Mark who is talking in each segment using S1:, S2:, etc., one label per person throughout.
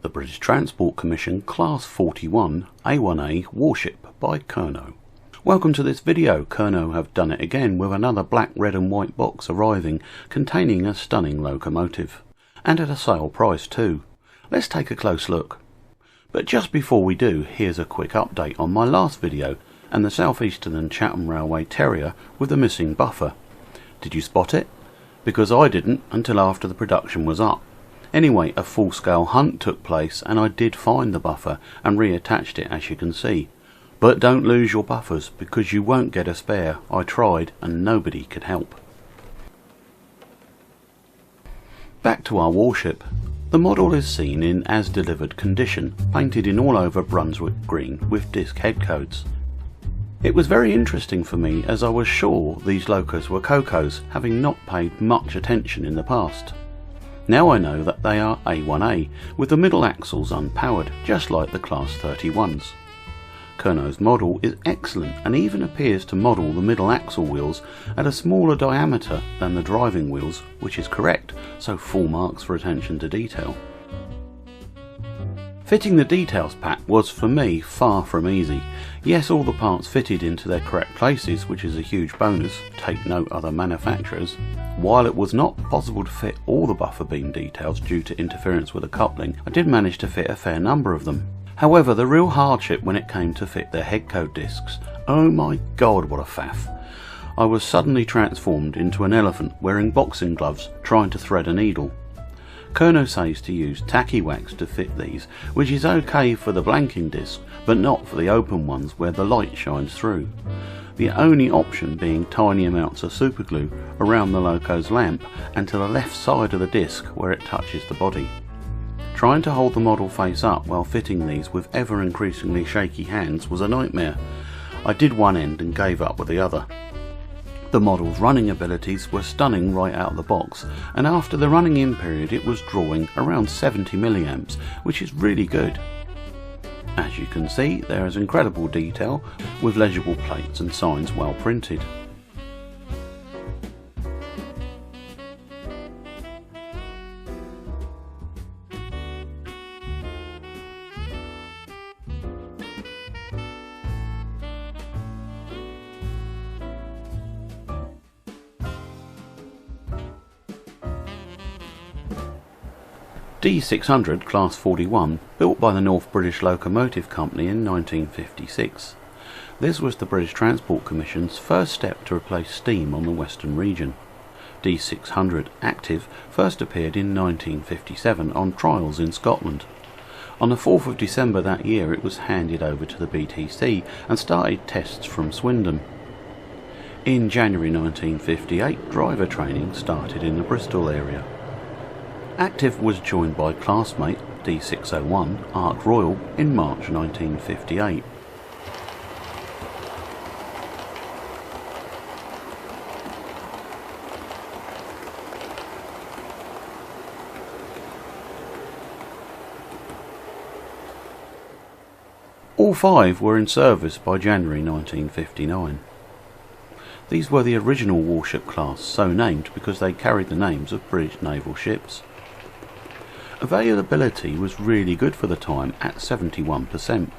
S1: The British Transport Commission Class 41 A1A Warship by Kernow. Welcome to this video. Kernow have done it again with another black, red and white box arriving containing a stunning locomotive. And at a sale price too. Let's take a close look. But just before we do, here's a quick update on my last video and the South Eastern and Chatham Railway Terrier with the missing buffer. Did you spot it? Because I didn't until after the production was up. Anyway, a full-scale hunt took place and I did find the buffer and reattached it, as you can see. But don't lose your buffers because you won't get a spare. I tried and nobody could help. Back to our warship. The model is seen in as delivered condition, painted in all over Brunswick green with disc headcodes. It was very interesting for me as I was sure these locos were Cocos, having not paid much attention in the past. Now I know that they are A1A, with the middle axles unpowered, just like the Class 31s. Kernow's model is excellent and even appears to model the middle axle wheels at a smaller diameter than the driving wheels, which is correct, so full marks for attention to detail. Fitting the details pack was for me far from easy. Yes, all the parts fitted into their correct places, which is a huge bonus, take note other manufacturers. While it was not possible to fit all the buffer beam details due to interference with the coupling, I did manage to fit a fair number of them. However, the real hardship when it came to fit their headcode discs. Oh my god, what a faff. I was suddenly transformed into an elephant wearing boxing gloves trying to thread a needle. Kernow says to use tacky wax to fit these, which is okay for the blanking disc, but not for the open ones where the light shines through. The only option being tiny amounts of superglue around the loco's lamp and to the left side of the disc where it touches the body. Trying to hold the model face up while fitting these with ever increasingly shaky hands was a nightmare. I did one end and gave up with the other. The model's running abilities were stunning right out of the box, and after the running in period it was drawing around 70 milliamps, which is really good. As you can see, there is incredible detail with legible plates and signs well printed. D600 Class 41, built by the North British Locomotive Company in 1956. This was the British Transport Commission's first step to replace steam on the Western region. D600 Active first appeared in 1957 on trials in Scotland. On the 4th of December that year it was handed over to the BTC and started tests from Swindon. In January 1958 driver training started in the Bristol area. Active was joined by classmate D601 Ark Royal in March 1958. All five were in service by January 1959. These were the original warship class, so named because they carried the names of British naval ships. Availability was really good for the time at 71%.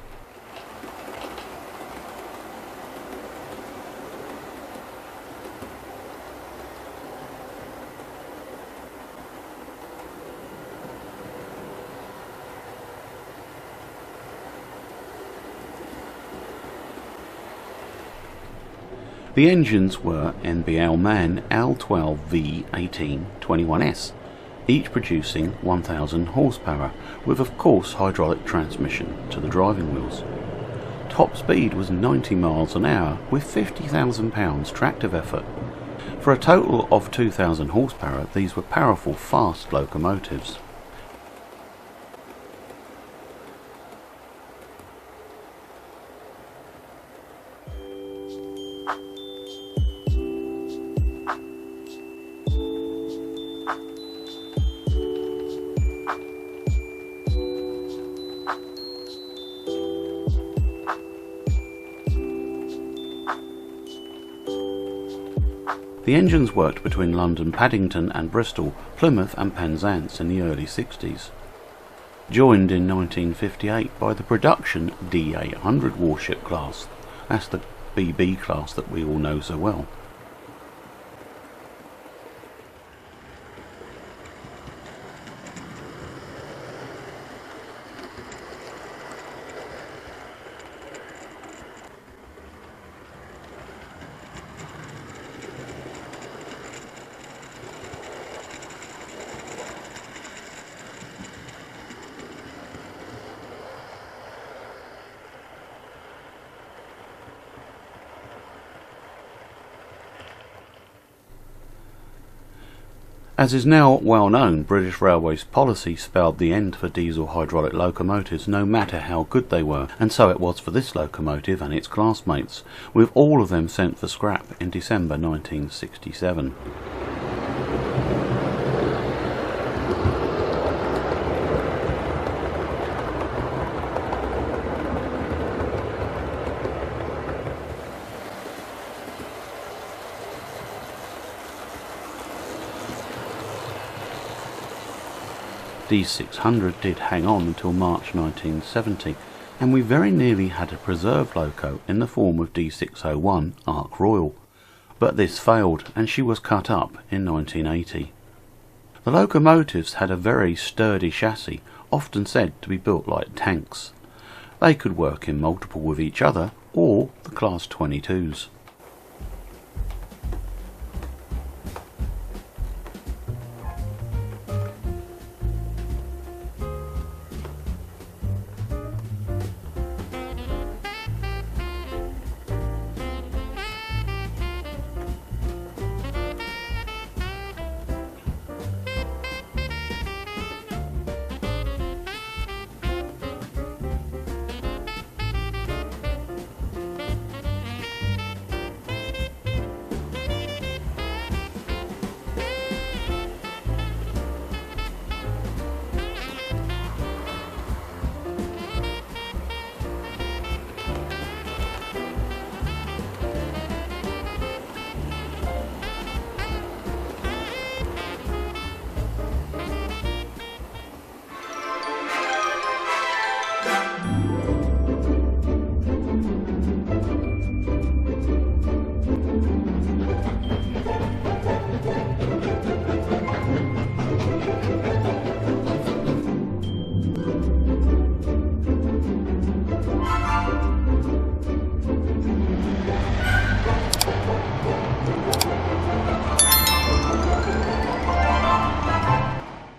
S1: The engines were NBL MAN L12V1821S. Each producing 1000 horsepower, with of course hydraulic transmission to the driving wheels. Top speed was 90 miles an hour with 50,000 pounds tractive effort. For a total of 2000 horsepower, these were powerful, fast locomotives. The engines worked between London, Paddington and Bristol, Plymouth and Penzance in the early 60s. joined in 1958 by the production D800 warship class. That's the BB class that we all know so well. As is now well known, British Railways policy spelled the end for diesel hydraulic locomotives no matter how good they were, and so it was for this locomotive and its classmates, with all of them sent for scrap in December 1967. D600 did hang on until March 1970, and we very nearly had a preserved loco in the form of D601 Ark Royal, but this failed and she was cut up in 1980. The locomotives had a very sturdy chassis, often said to be built like tanks. They could work in multiple with each other or the Class 22s.